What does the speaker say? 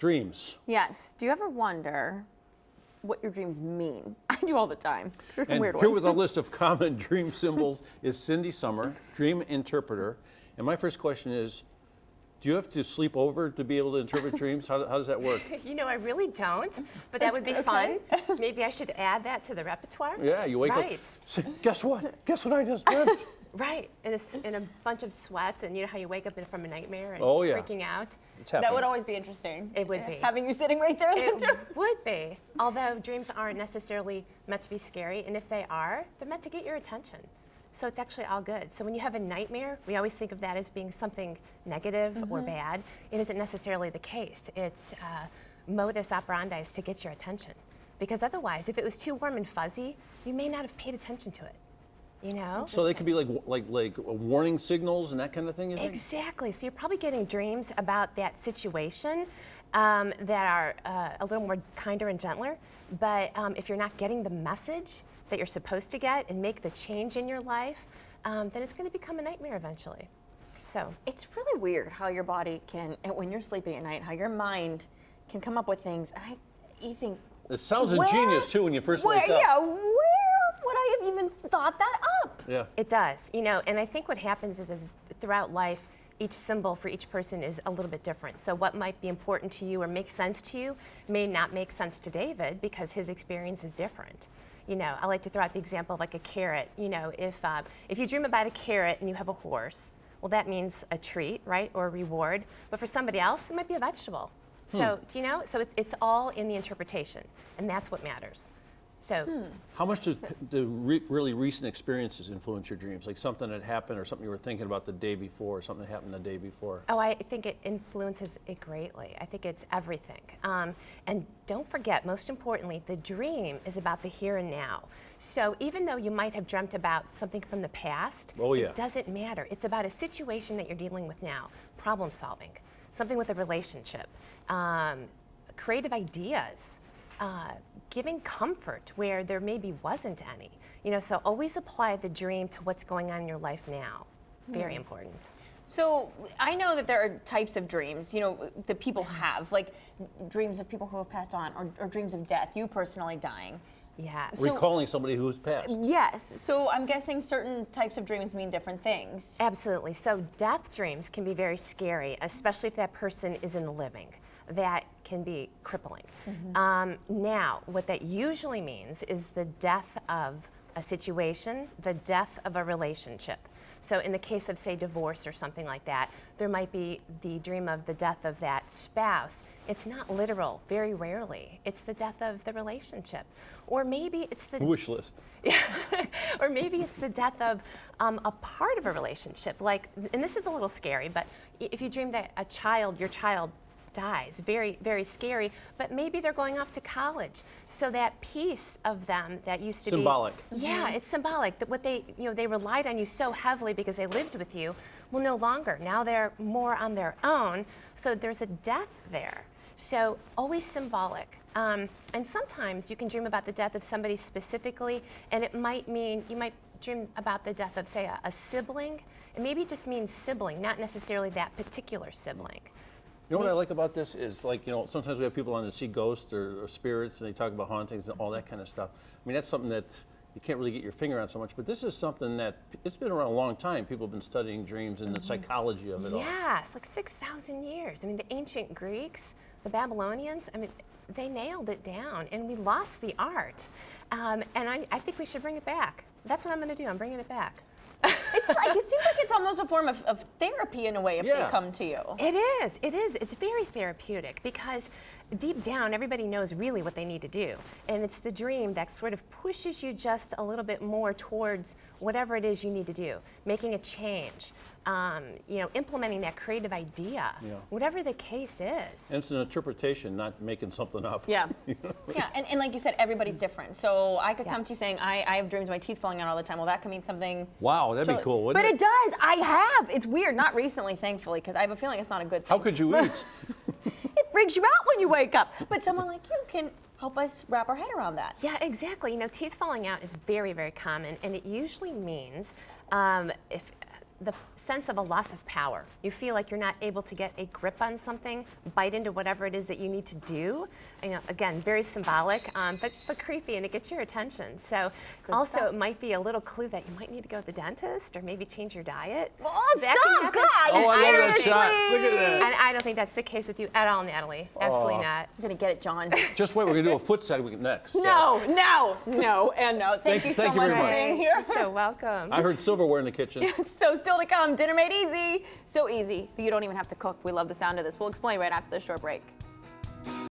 Dreams. Yes. Do you ever wonder what your dreams mean? I do all the time. There's some And weird here ones. with a list of common dream symbols is Cindy Summer, dream interpreter. And my first question is, do you have to sleep over to be able to interpret dreams? How does that work? You know, I really don't, but that would be fun. Maybe I should add that to the repertoire. Yeah, you wake up, say, guess what? Guess what I just dreamt? Right, in a bunch of sweat, and you know how you wake up from a nightmare and Oh, yeah. freaking out? It's happening. That would always be interesting. It would be. Having you sitting right there. It would be, although dreams aren't necessarily meant to be scary, and if they are, they're meant to get your attention. So it's actually all good. So when you have a nightmare, we always think of that as being something negative or bad. It isn't necessarily the case. It's modus operandi is to get your attention. Because otherwise, if it was too warm and fuzzy, you may not have paid attention to it. You know? So they could be like warning signals and that kind of thing, you think? Exactly. So you're probably getting dreams about that situation that are a little more kinder and gentler. But if you're not getting the message that you're supposed to get and make the change in your life, then it's going to become a nightmare eventually. So It's really weird how your body can, when you're sleeping at night, how your mind can come up with things. And you think, It sounds Where- ingenious too when you first wake up. yeah, where would I have even thought that up? Yeah. it does, you know, and I think what happens is throughout life, each symbol for each person is a little bit different. So what might be important to you or make sense to you may not make sense to David because his experience is different. You know, I like to throw out the example of like a carrot. You know, if you dream about a carrot and you have a horse, well, that means a treat, right, or a reward. But for somebody else, it might be a vegetable. So, do you know? So it's all in the interpretation, and that's what matters. So, How much do really recent experiences influence your dreams? Like something that happened or something you were thinking about the day before or something that happened the day before? oh, I think it influences it greatly. I think it's everything. And don't forget, most importantly, the dream is about the here and now. So even though you might have dreamt about something from the past, Oh, yeah. it doesn't matter. It's about a situation that you're dealing with now, problem solving, something with a relationship, creative ideas, giving comfort where there maybe wasn't any. You know, so always apply the dream to what's going on in your life now. Very important. So I know that there are types of dreams, you know, that people have, like dreams of people who have passed on, or dreams of death, you personally dying. Yeah. Recalling somebody who's passed. Yes, so I'm guessing certain types of dreams mean different things. Absolutely. So death dreams can be very scary, especially if that person is in the living. That can be crippling. Now, what that usually means is the death of a situation, the death of a relationship. So in the case of, say, divorce or something like that, there might be the dream of the death of that spouse. It's not literal, very rarely. It's the death of the relationship. Or maybe it's the Wish list. or maybe it's the death of a part of a relationship. Like, and this is a little scary, but if you dream that your child dies, very, very scary, but maybe they're going off to college. So that piece of them that used to Symbolic. be yeah, it's symbolic that what they, you know, they relied on you so heavily because they lived with you, well, no longer. Now they're more on their own. So there's a death there. So always symbolic. And sometimes you can dream about the death of somebody specifically, and it might mean you might dream about the death of, say, a sibling. And maybe it just means sibling, not necessarily that particular sibling. You know what I like about this is, like, you know, sometimes we have people on that see ghosts or spirits and they talk about hauntings and all that kind of stuff. I mean, that's something that you can't really get your finger on so much, but this is something that it's been around a long time. People have been studying dreams and the psychology of it all. Yes, like 6,000 years. I mean, the ancient Greeks, the Babylonians, I mean, they nailed it down, and we lost the art. And I think we should bring it back. That's what I'm going to do. I'm bringing it back. It's like, it seems like it's almost a form of therapy in a way if Yeah. they come to you. It is. It is. It's very therapeutic because deep down, everybody knows really what they need to do. And it's the dream that sort of pushes you just a little bit more towards whatever it is you need to do, making a change, you know, implementing that creative idea, Yeah. whatever the case is. And it's an interpretation, not making something up. Yeah. Yeah, and like you said, everybody's different. So I could come to you saying, I have dreams of my teeth falling out all the time. Well, that could mean something. Wow, that'd be cool, wouldn't But it? it does. I have. It's weird. Not recently, thankfully, because I have a feeling it's not a good thing. How could you eat? It freaks you out when you wake up. But someone like you can help us wrap our head around that. Yeah, exactly. You know, teeth falling out is very, very common, and it usually means if the sense of a loss of power. You feel like you're not able to get a grip on something, bite into whatever it is that you need to do. You know, again, very symbolic, but creepy, and it gets your attention. So also stuff. it might be a little clue that you might need to go to the dentist or maybe change your diet. Oh, That can stop, happen. guys! Oh, I love that seriously. shot. Look at that. And I don't think that's the case with you at all, Natalie. Absolutely not. I'm gonna get it, John. Just wait, we're gonna do a foot segment next. No, and no. Thank you so thank you much very for much. being here. So welcome. I heard silverware in the kitchen. So still to come, dinner made easy. So easy, you don't even have to cook. We love the sound of this. We'll explain right after this short break.